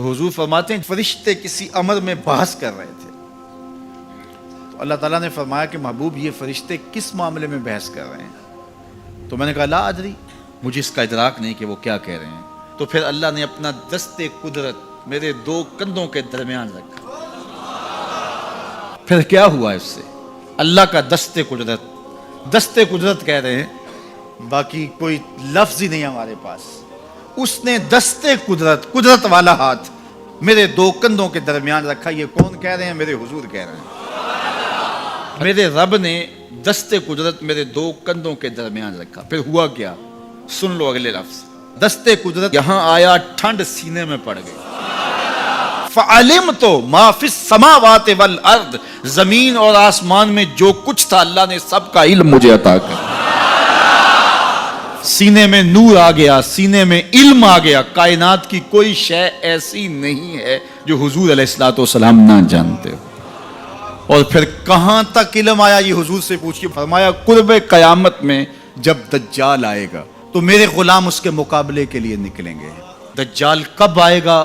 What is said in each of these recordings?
हुजूर फरमाते हैं फरिश्ते किसी अमर में बहस कर रहे थे तो अल्लाह ताला ने फरमाया कि महबूब ये फरिश्ते किस मामले में बहस कर रहे हैं। तो मैंने कहा ला अदरी, मुझे इसका इदराक नहीं कि वो क्या कह रहे हैं। तो फिर अल्लाह ने अपना दस्ते कुदरत मेरे दो कंधों के दरमियान रखा। फिर क्या हुआ इससे? अल्लाह का दस्ते कुदरत कह रहे हैं, बाकी कोई लफ्ज ही नहीं हमारे पास। उसने दस्ते कुदरत वाला हाथ मेरे दो कंधों के दरमियान रखा। ये कौन कह रहे हैं? मेरे हुजूर कह रहे हैं। मेरे रब ने दस्ते कुदरत मेरे दो कंधों के दरमियान रखा। फिर हुआ क्या? सुन लो अगले लफ्ज। दस्ते कुदरत यहां आया, ठंड सीने में पड़ गई। फ़अलिम तो माफिस समावात वल अर्द, जमीन और आसमान में जो कुछ था अल्लाह ने सबका इल्म मुझे अता कर। सीने में नूर आ गया, सीने में इल्म आ गया। कायनात की कोई शय ऐसी नहीं है जो हुजूर अलैहिस्सलाम ना जानते हो। और फिर कहां तक इल्म आया ये हुजूर से पूछिए। फरमाया कुर्बे कयामत में जब दज्जाल आएगा तो मेरे गुलाम उसके मुकाबले के लिए निकलेंगे। दज्जाल कब आएगा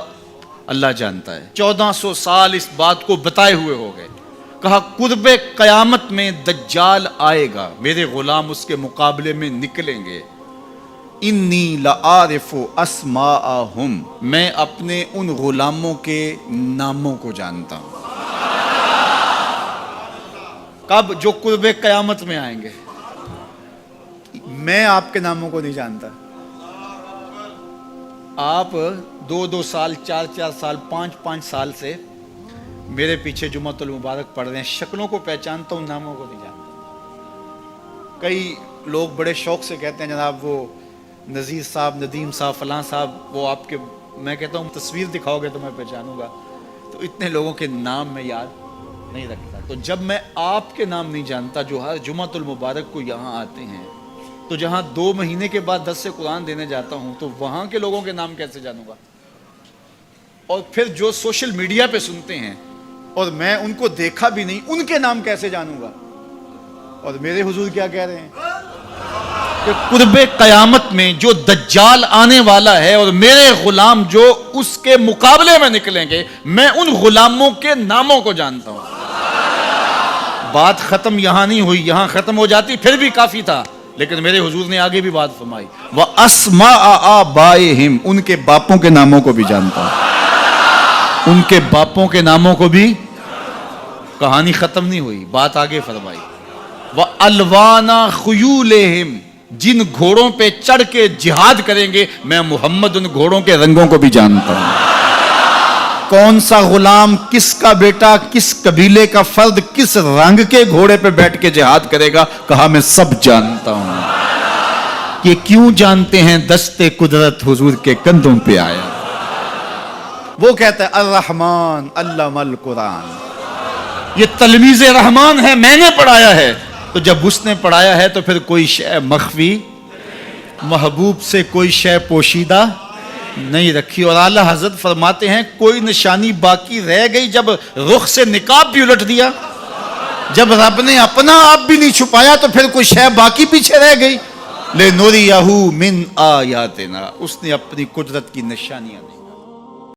अल्लाह जानता है। 1400 साल इस बात को बताए हुए हो गए। कहा कुर्बे कयामत में दज्जाल आएगा, मेरे गुलाम उसके मुकाबले में निकलेंगे। इन्नी लआरिफु अस्माअहुम, मैं अपने उन गुलामों के नामों को जानता हूं। कब? जो कुर्बे कयामत में आएंगे। मैं आपके नामों को नहीं जानता। आप 2-2 साल, 4-4 साल, 5-5 साल से मेरे पीछे जुम्मतुल मुबारक पढ़ रहे हैं। शक्लों को पहचानता हूं, नामों को नहीं जानता। कई लोग बड़े शौक से कहते हैं जनाब वो नज़ीर साहब, नदीम साहब, फलां साहब, वो आपके, मैं कहता हूँ तस्वीर दिखाओगे तो मैं पहचानूंगा। तो इतने लोगों के नाम मैं याद नहीं रखता। तो जब मैं आपके नाम नहीं जानता जो हर जुम्मतुल मुबारक को यहाँ आते हैं, तो जहाँ 2 महीने के बाद 10 से कुरान देने जाता हूँ तो वहाँ के लोगों के नाम कैसे जानूंगा? और फिर जो सोशल मीडिया पे सुनते हैं और मैं उनको देखा भी नहीं, उनके नाम कैसे जानूंगा? और मेरे हुजूर क्या कह रहे हैं कि कुर्बे कयामत में जो दज्जाल आने वाला है और मेरे गुलाम जो उसके मुकाबले में निकलेंगे, मैं उन गुलामों के नामों को जानता हूं। बात खत्म यहां नहीं हुई। यहां खत्म हो जाती फिर भी काफी था, लेकिन मेरे हुजूर ने आगे भी बात फरमाई। व अस्मा आबाइहिम, उनके बापों के नामों को भी जानता हूं। उनके बापों के नामों को भी। कहानी खत्म नहीं हुई, बात आगे फरमाई। व अलवाना खुयूलेहिम, जिन घोड़ों पे चढ़ के जिहाद करेंगे मैं मोहम्मद उन घोड़ों के रंगों को भी जानता हूं। कौन सा गुलाम, किसका बेटा, किस कबीले का फर्द किस रंग के घोड़े पे बैठ के जिहाद करेगा, कहा मैं सब जानता हूं। ये क्यों जानते हैं? दस्ते कुदरत हुजूर के कंधों पे आया। वो कहता है अर्रहमान अल्लमल कुरान, ये तलमीज़ रहमान है, मैंने पढ़ाया है। तो जब उसने पढ़ाया है तो फिर कोई शय मख्फी, महबूब से कोई शय पोशीदा नहीं रखी। और आला हजरत फरमाते हैं कोई निशानी बाकी रह गई जब रुख से निकाब भी उलट दिया, जब रब ने अपना आप भी नहीं छुपाया तो फिर कोई शय बाकी पीछे रह गई। ले नूरियहू मिन आयातिना, उसने अपनी कुदरत की निशानियां दी।